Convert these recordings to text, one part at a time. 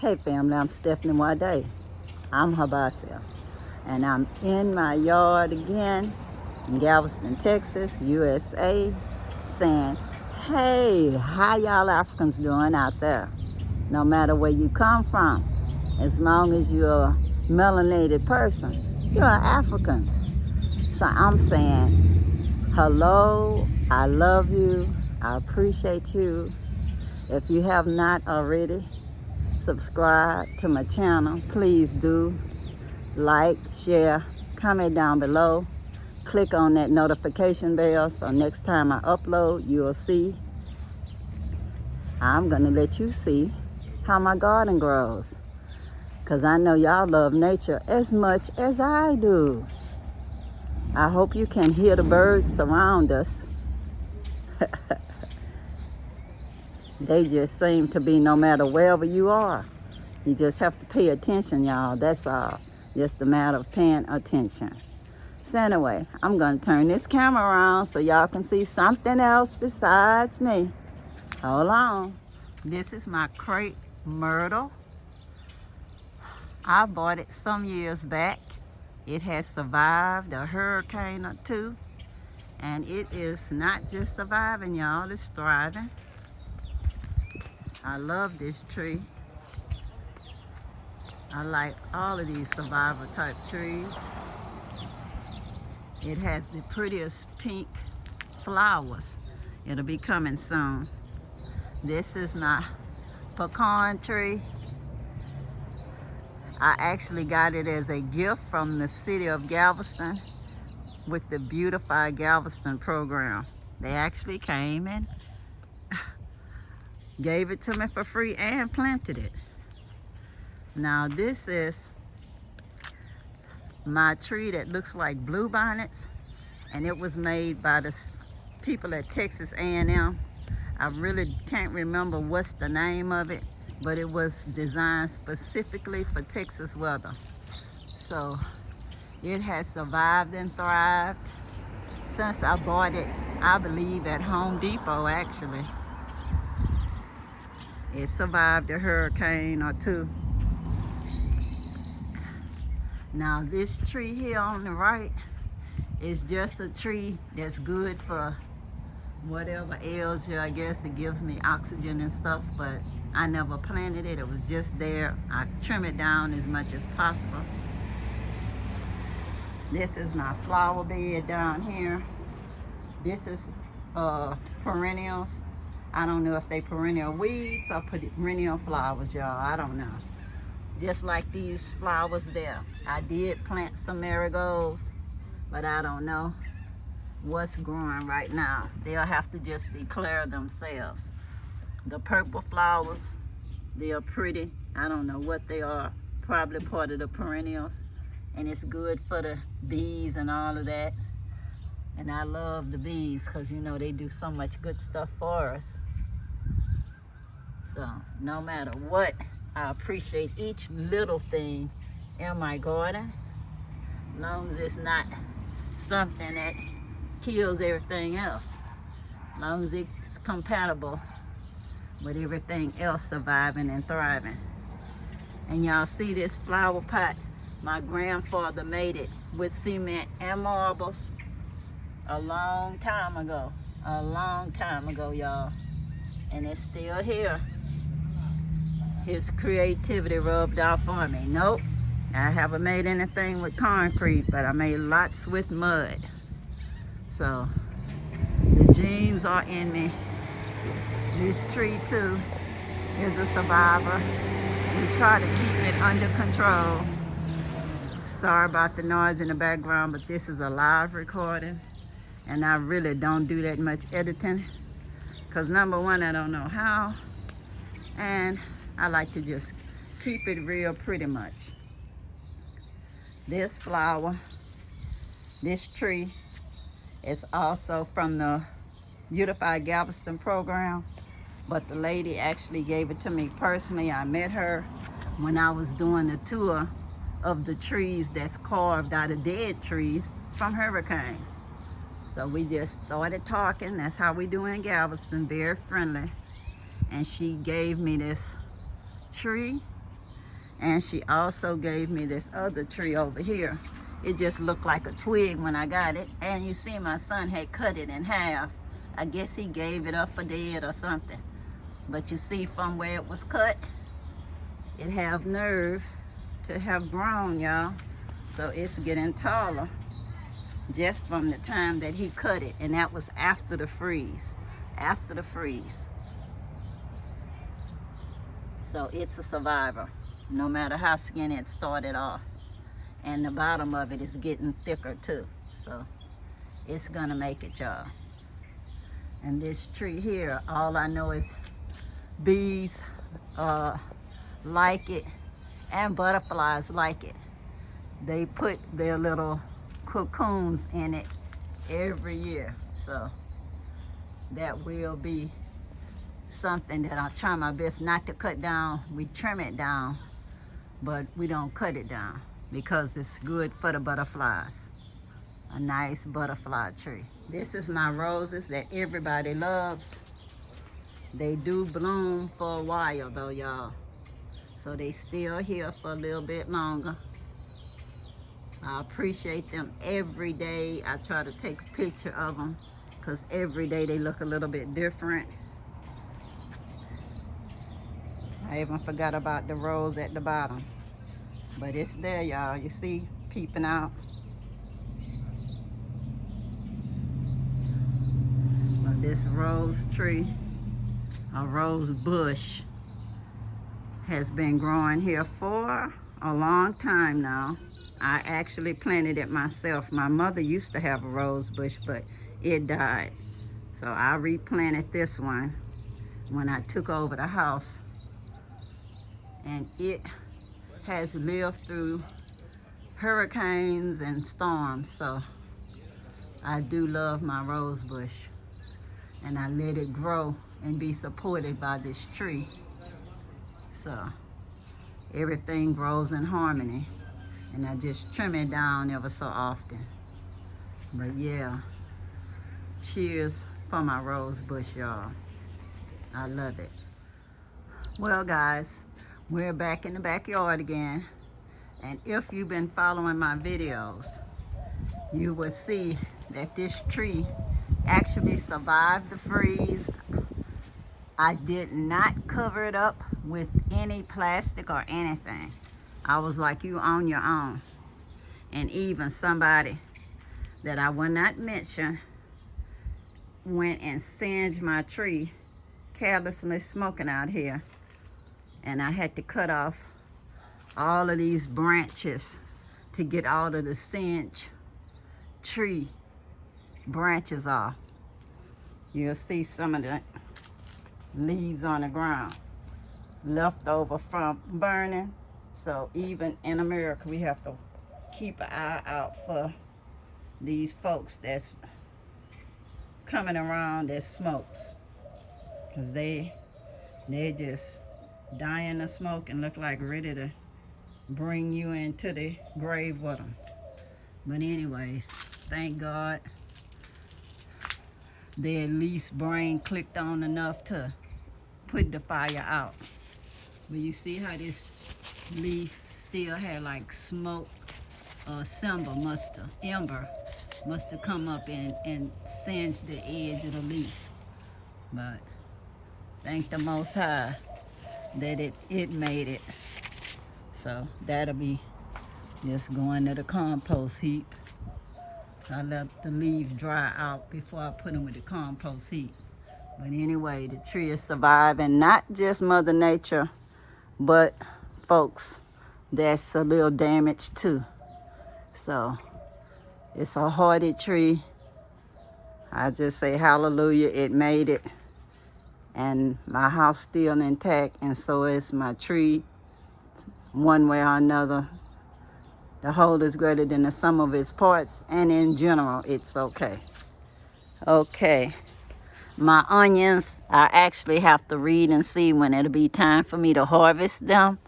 Hey family, I'm SNwadiei. I'm Hibiscus, and I'm in my yard again in Galveston, Texas, USA, saying, hey, how y'all Africans doing out there? No matter where you come from, as long as you're a melanated person, you're an African. So I'm saying, hello, I love you, I appreciate you. If you have not already, subscribe to my channel. Please do. Like, share, comment down below. Click on that notification bell so next time I upload, you'll see. I'm going to let you see how my garden grows, because I know y'all love nature as much as I do. I hope you can hear the birds surround us. They just seem to be no matter wherever you are. You just have to pay attention, y'all. That's all. Just a matter of paying attention. So anyway, I'm going to turn this camera around so y'all can see something else besides me. Hold on. This is my crepe Myrtle. I bought it some years back. It has survived a hurricane or two. And it is not just surviving, y'all. It's thriving. I love this tree. I like all of these survival type trees. It has the prettiest pink flowers. It'll be coming soon. This is my pecan tree. I actually got it as a gift from the city of Galveston with the Beautify Galveston program. They actually came and gave it to me for free and planted it. Now this is my tree that looks like bluebonnets, and it was made by the people at Texas A&M. I really can't remember what's the name of it, but it was designed specifically for Texas weather. So it has survived and thrived since I bought it, I believe at Home Depot actually. It survived a hurricane or two. Now this tree here on the right is just a tree that's good for whatever ails you. I guess it gives me oxygen and stuff, but I never planted it. It was just there. I trim it down as much as possible. This is my flower bed down here. This is perennials. I don't know if they perennial weeds or perennial flowers, y'all. I don't know. Just like these flowers there. I did plant some marigolds, but I don't know what's growing right now. They'll have to just declare themselves. The purple flowers, they are pretty. I don't know what they are. Probably part of the perennials. And it's good for the bees and all of that. And I love the bees because, you know, they do so much good stuff for us. So no matter what, I appreciate each little thing in my garden, as long as it's not something that kills everything else, as long as it's compatible with everything else surviving and thriving. And y'all see this flower pot? My grandfather made it with cement and marbles a long time ago, y'all, and it's still here. His creativity rubbed off on me. Nope, I haven't made anything with concrete, but I made lots with mud. So the genes are in me. This tree too is a survivor. We try to keep it under control. Sorry about the noise in the background, but this is a live recording, and I really don't do that much editing because number one, I don't know how, and I like to just keep it real pretty much. This flower, this tree is also from the Beautify Galveston program, but the lady actually gave it to me personally. I met her when I was doing a tour of the trees that's carved out of dead trees from hurricanes. So we just started talking. That's how we do in Galveston, very friendly. And she gave me this tree And she also gave me this other tree over here. It just looked like a twig when I got it. And you see my son had cut it in half. I guess he gave it up for dead or something. But you see from where it was cut, it have nerve to have grown, y'all. So it's getting taller just from the time that he cut it. And that was after the freeze. After the freeze. So it's a survivor, no matter how skinny it started off. And the bottom of it is getting thicker too. So it's gonna make it, y'all. And this tree here, all I know is bees like it, and butterflies like it. They put their little cocoons in it every year. So that will be something that I'll try my best not to cut down. We trim it down, but we don't cut it down because it's good for the butterflies. A nice butterfly tree. This is my roses that everybody loves. They do bloom for a while though, y'all. So they still here for a little bit longer. I appreciate them every day. I try to take a picture of them because every day they look a little bit different. I even forgot about the rose at the bottom. But it's there, y'all. You see, peeping out. Well, this rose tree, a rose bush, has been growing here for a long time now. I actually planted it myself. My mother used to have a rose bush, but it died. So I replanted this one when I took over the house. And it has lived through hurricanes and storms. So I do love my rose bush. And I let it grow and be supported by this tree. So everything grows in harmony. And I just trim it down ever so often. But yeah, cheers for my rose bush, y'all. I love it. Well, guys, we're back in the backyard again. And if you've been following my videos, you will see that this tree actually survived the freeze. I did not cover it up with any plastic or anything. I was like, you on your own. And even somebody that I will not mention went and singed my tree, carelessly smoking out here. And I had to cut off all of these branches to get all of the singed tree branches off. You'll see some of the leaves on the ground left over from burning. So even in America, we have to keep an eye out for these folks that's coming around that smokes, because they just dying of smoke and look like ready to bring you into the grave with them. But anyways, thank God they at least brain clicked on enough to put the fire out. But you see how this leaf still had like smoke, ember must have come up and singed the edge of the leaf. But thank the Most High that it made it. So that'll be just going to the compost heap. I let the leaves dry out before I put them with the compost heap. But anyway, the tree is surviving, not just Mother Nature, but folks that's a little damaged too. So it's a hardy tree. I just say hallelujah, it made it. And my house still intact, and so is my tree. One way or another, the whole is greater than the sum of its parts, and in general, it's okay. Okay, my onions, I actually have to read and see when it'll be time for me to harvest them.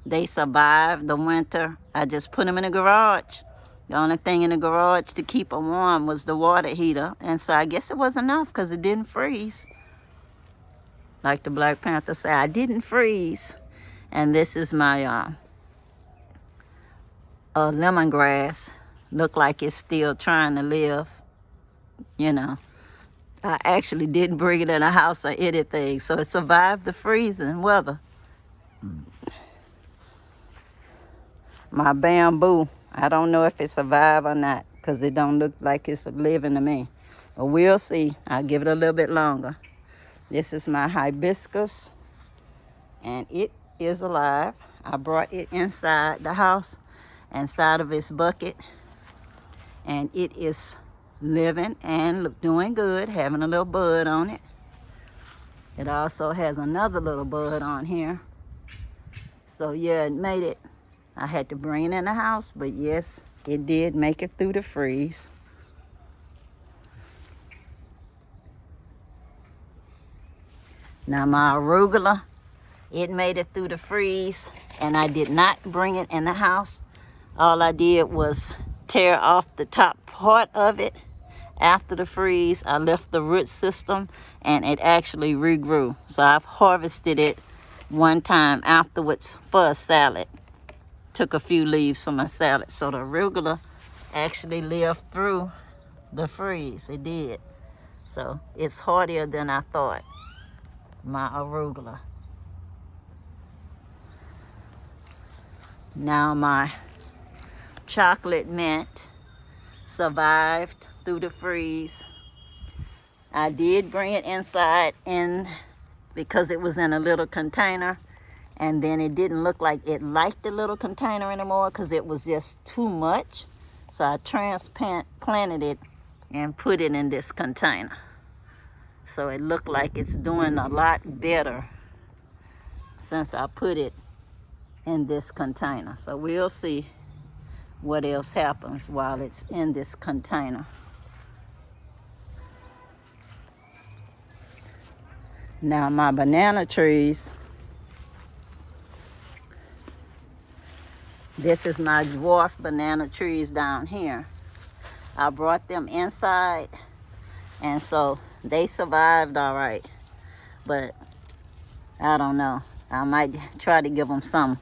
They survived the winter. I just put them in the garage. The only thing in the garage to keep them warm was the water heater. And so I guess it was enough because it didn't freeze. Like the Black Panther said, I didn't freeze. And this is my lemongrass. Look like it's still trying to live, you know. I actually didn't bring it in the house or anything, so it survived the freezing weather. My bamboo, I don't know if it survived or not, because it don't look like it's living to me. But we'll see. I'll give it a little bit longer. This is my hibiscus, and it is alive. I brought it inside the house, inside of its bucket, and it is living and doing good, having a little bud on it. It also has another little bud on here. So yeah, it made it. I had to bring it in the house, but yes, it did make it through the freeze. Now my arugula, it made it through the freeze, and I did not bring it in the house. All I did was tear off the top part of it. After the freeze, I left the root system, and it actually regrew. So I've harvested it one time afterwards for a salad. Took a few leaves from my salad. So the arugula actually lived through the freeze. It did. So it's hardier than I thought, my arugula. Now my chocolate mint survived through the freeze. I did bring it inside because it was in a little container, and then it didn't look like it liked the little container anymore because it was just too much. So I transplanted it and put it in this container. So it looked like it's doing a lot better since I put it in this container. So we'll see what else happens while it's in this container. Now my banana trees, this is my dwarf banana trees down here. I brought them inside, and so they survived all right. But I don't know. I might try to give them some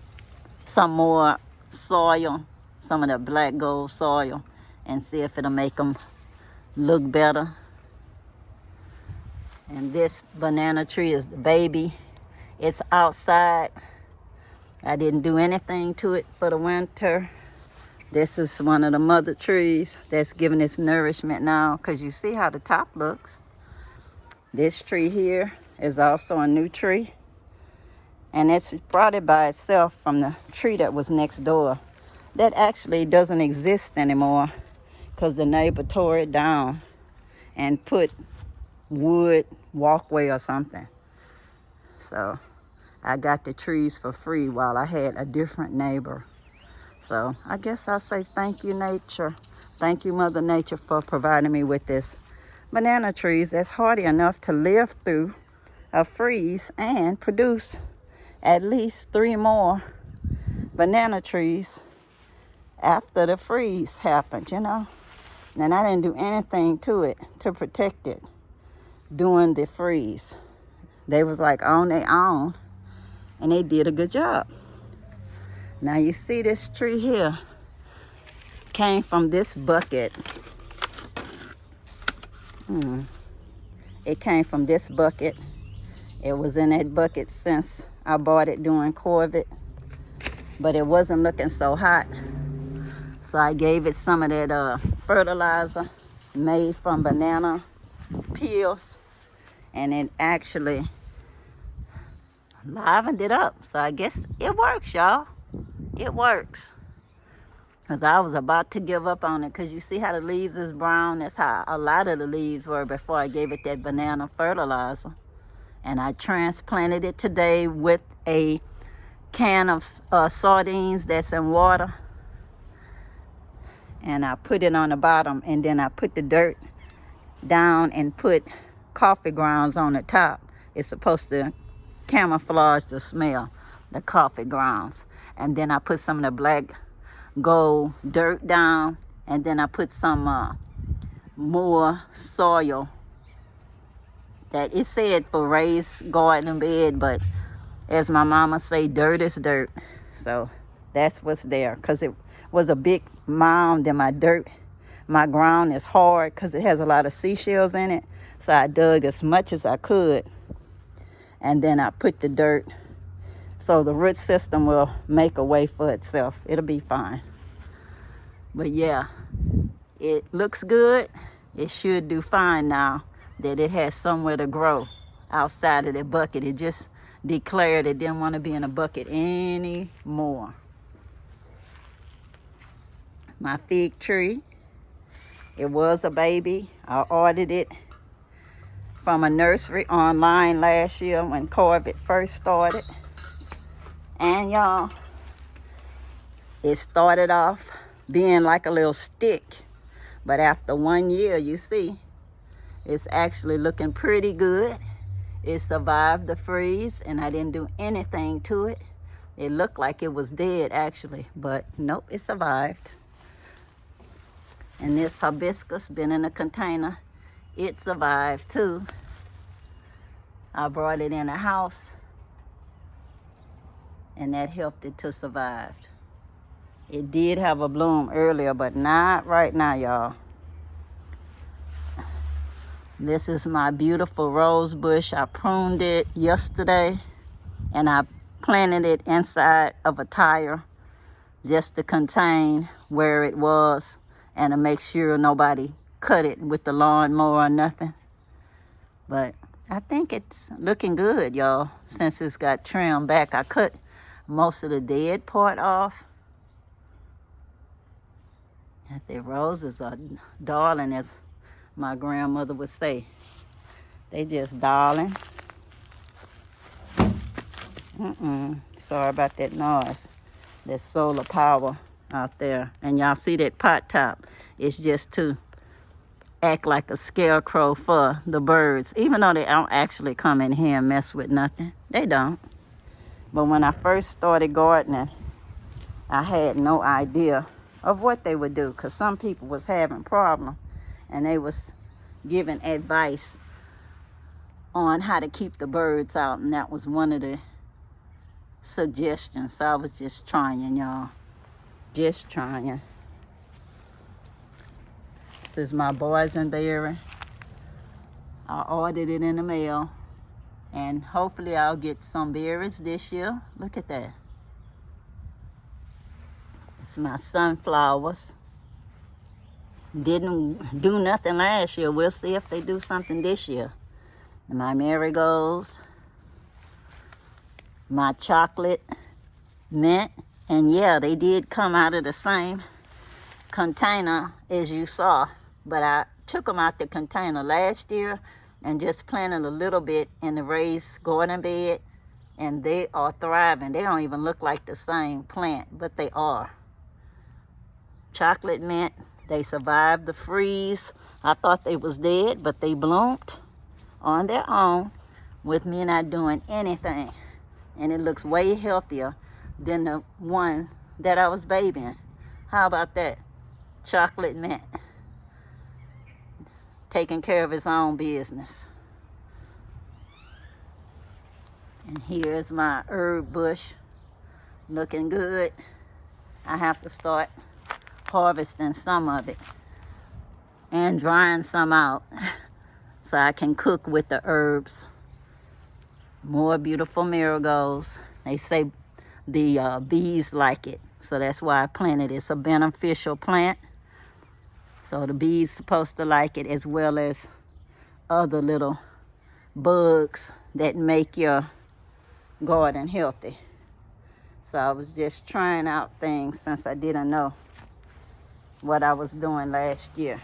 more soil, some of the black gold soil, and see if it'll make them look better. And this banana tree is the baby. It's outside. I didn't do anything to it for the winter. This is one of the mother trees that's giving its nourishment now, because you see how the top looks. This tree here is also a new tree, and it's brought it by itself from the tree that was next door. That actually doesn't exist anymore because the neighbor tore it down and put wood walkway or something. So I got the trees for free while I had a different neighbor. So I guess I'll say thank you, nature. Thank you, Mother Nature, for providing me with this banana trees that's hardy enough to live through a freeze and produce at least 3 more banana trees after the freeze happened, you know. And I didn't do anything to it to protect it during the freeze. They was like on their own, and they did a good job. Now you see this tree here came from this bucket. It came from this bucket. It was in that bucket since I bought it during COVID, but it wasn't looking so hot. So I gave it some of that fertilizer made from banana peels, and it actually livened it up. So I guess it works, y'all. It works. Because I was about to give up on it, because you see how the leaves is brown? That's how a lot of the leaves were before I gave it that banana fertilizer. And I transplanted it today with a can of sardines that's in water. And I put it on the bottom, and then I put the dirt down and put coffee grounds on the top. It's supposed to camouflage the smell, the coffee grounds. And then I put some of the black gold dirt down, and then I put some more soil that it said for raised garden bed, but As my mama say, dirt is dirt. So that's what's there, because it was a big mound in my dirt. My ground is hard because it has a lot of seashells in it. So I dug as much as I could. And then I put the dirt so the root system will make a way for itself. It'll be fine. But yeah, it looks good. It should do fine now that it has somewhere to grow outside of the bucket. It just declared it didn't want to be in a bucket anymore. My fig tree, it was a baby. I ordered it from a nursery online last year when COVID first started. And y'all, it started off being like a little stick. But after 1 year, you see, it's actually looking pretty good. It survived the freeze, and I didn't do anything to it. It looked like it was dead, actually, but nope, it survived. And this hibiscus been in a container. It survived too. I brought it in the house, and that helped it to survive. It did have a bloom earlier, but not right now, y'all. This is my beautiful rose bush. I pruned it yesterday, and I planted it inside of a tire just to contain where it was and to make sure nobody cut it with the lawnmower or nothing. But I think it's looking good, y'all, since it's got trimmed back. I cut most of the dead part off. The roses are darling, as my grandmother would say. They just darling. Sorry about that noise. There's solar power out there. And y'all see that pot top? It's just to act like a scarecrow for the birds. Even though they don't actually come in here and mess with nothing. They don't. But when I first started gardening, I had no idea of what they would do, because some people was having problems and they was giving advice on how to keep the birds out, and that was one of the suggestions. So I was just trying, y'all. Just trying. This is my boysenberry. I ordered it in the mail, and hopefully I'll get some berries this year. Look at that. It's my sunflowers. Didn't do nothing last year. We'll see if they do something this year. My marigolds. My chocolate mint. And yeah, they did come out of the same container as you saw. But I took them out the container last year and just planted a little bit in the raised garden bed. And they are thriving. They don't even look like the same plant, but they are. Chocolate mint, they survived the freeze. I thought they was dead, but they bloomed on their own with me not doing anything. And it looks way healthier than the one that I was babying. How about that? Chocolate mint. Taking care of his own business. And here's my herb bush. Looking good. I have to start harvesting some of it and drying some out so I can cook with the herbs. More beautiful marigolds. They say the bees like it, so that's why I planted it. It's a beneficial plant, so the bees supposed to like it, as well as other little bugs that make your garden healthy. So I was just trying out things since I didn't know what I was doing last year.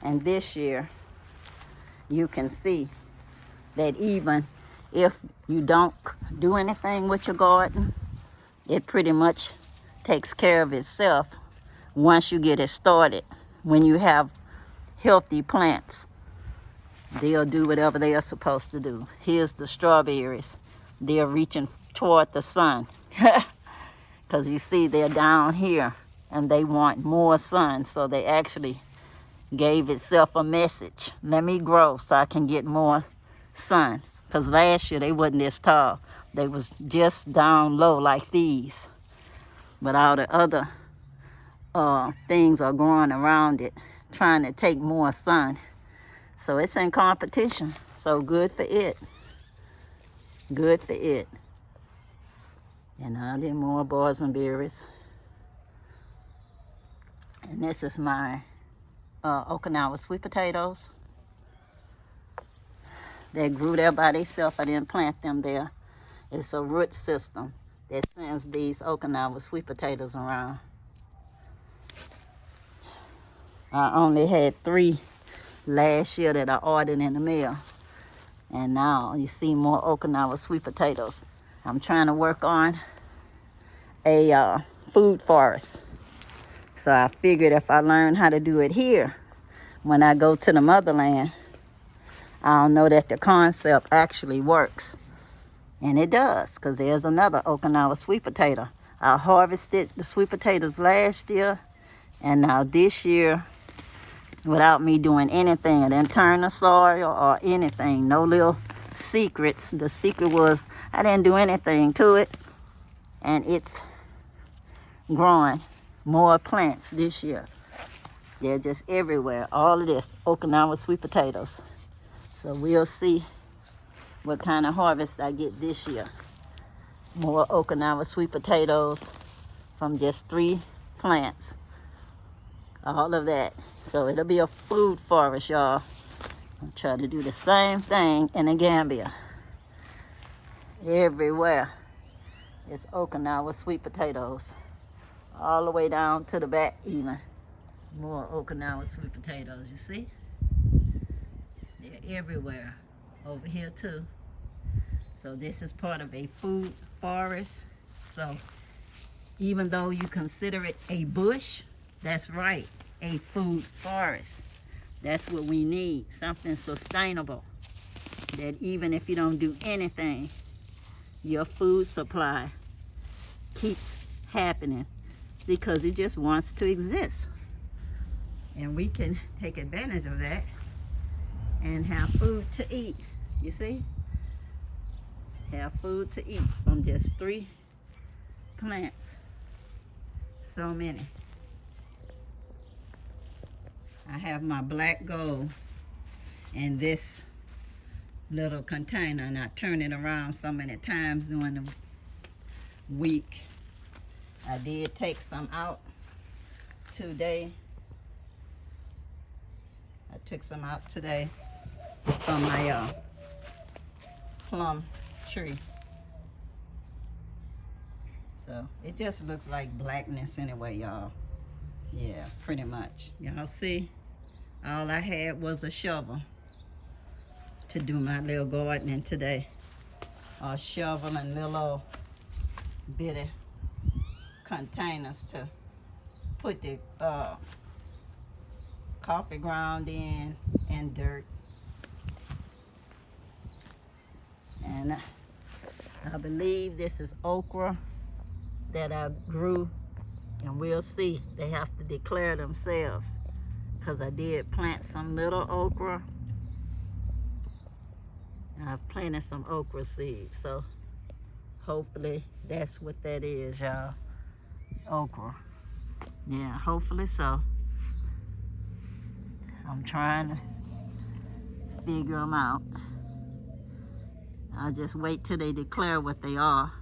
And this year, you can see that even if you don't do anything with your garden, it pretty much takes care of itself once you get it started. When you have healthy plants, they'll do whatever they are supposed to do. Here's the strawberries. They're reaching toward the sun. Because you see, they're down here and they want more sun. So they actually gave itself a message. Let me grow so I can get more sun. Because last year they wasn't this tall. They was just down low like these. But all the other things are growing around it, trying to take more sun. So it's in competition. So good for it. Good for it. And now there more boysenberries. And this is my Okinawa sweet potatoes. They grew there by themselves. I didn't plant them there. It's a root system that sends these Okinawa sweet potatoes around. I only had 3 last year that I ordered in the mail. And now you see more Okinawa sweet potatoes. I'm trying to work on a food forest. So I figured if I learn how to do it here, when I go to the motherland, I'll know that the concept actually works. And it does, because there's another Okinawa sweet potato. I harvested the sweet potatoes last year, and now this year, without me doing anything, I didn't turn the soil or anything, no little secrets. The secret was I didn't do anything to it, and it's growing more plants this year. They're just everywhere. All of this Okinawa sweet potatoes. So we'll see what kind of harvest I get this year. More Okinawa sweet potatoes from just 3 plants. All of that. So it'll be a food forest, y'all. I'll try to do the same thing in the Gambia. Everywhere it's Okinawa sweet potatoes. All the way down to the back even. More Okinawa sweet potatoes, you see? They're everywhere. Over here too. So this is part of a food forest. So even though you consider it a bush, that's right, a food forest. That's what we need, something sustainable. That even if you don't do anything, your food supply keeps happening because it just wants to exist. And we can take advantage of that and have food to eat, you see? Have food to eat from just 3 plants. So many. I have my black gold in this little container, and I turn it around so many times during the week. I did take some out today. I took some out today from my plum tree. So it just looks like blackness anyway, y'all. Yeah, pretty much. Y'all see? All I had was a shovel to do my little gardening today. A shovel and little bitty containers to put the coffee ground in and dirt. And I believe this is okra that I grew, and we'll see. They have to declare themselves because I did plant some little okra. I've planted some okra seeds, so hopefully that's what that is, y'all. Okra. Yeah, hopefully so. I'm trying to figure them out. I'll just wait till they declare what they are,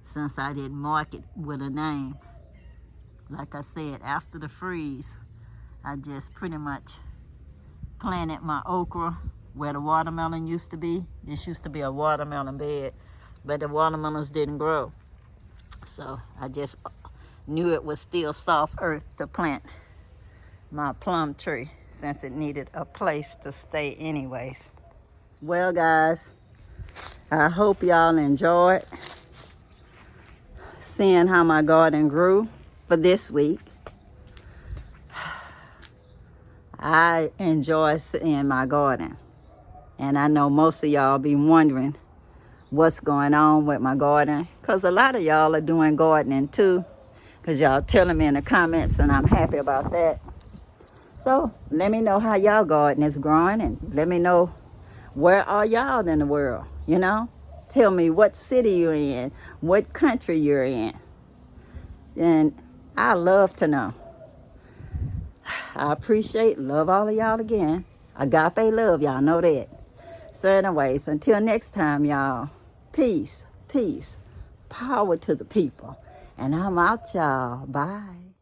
since I didn't mark it with a name. Like I said, after the freeze, I just pretty much planted my okra where the watermelon used to be. This used to be a watermelon bed, but the watermelons didn't grow. So I just knew it was still soft earth to plant my plum tree, since it needed a place to stay anyways. Well, guys, I hope y'all enjoyed seeing how my garden grew for this week. I enjoy seeing my garden, and I know most of y'all be wondering what's going on with my garden, because a lot of y'all are doing gardening too, because y'all telling me in the comments, and I'm happy about that. So let me know how y'all garden is growing, and let me know where are y'all in the world, you know? Tell me what city you're in, what country you're in. And I love to know. I appreciate, love all of y'all again. Agape love, y'all know that. So anyways, until next time, y'all, peace, peace, power to the people. And I'm out, y'all. Bye.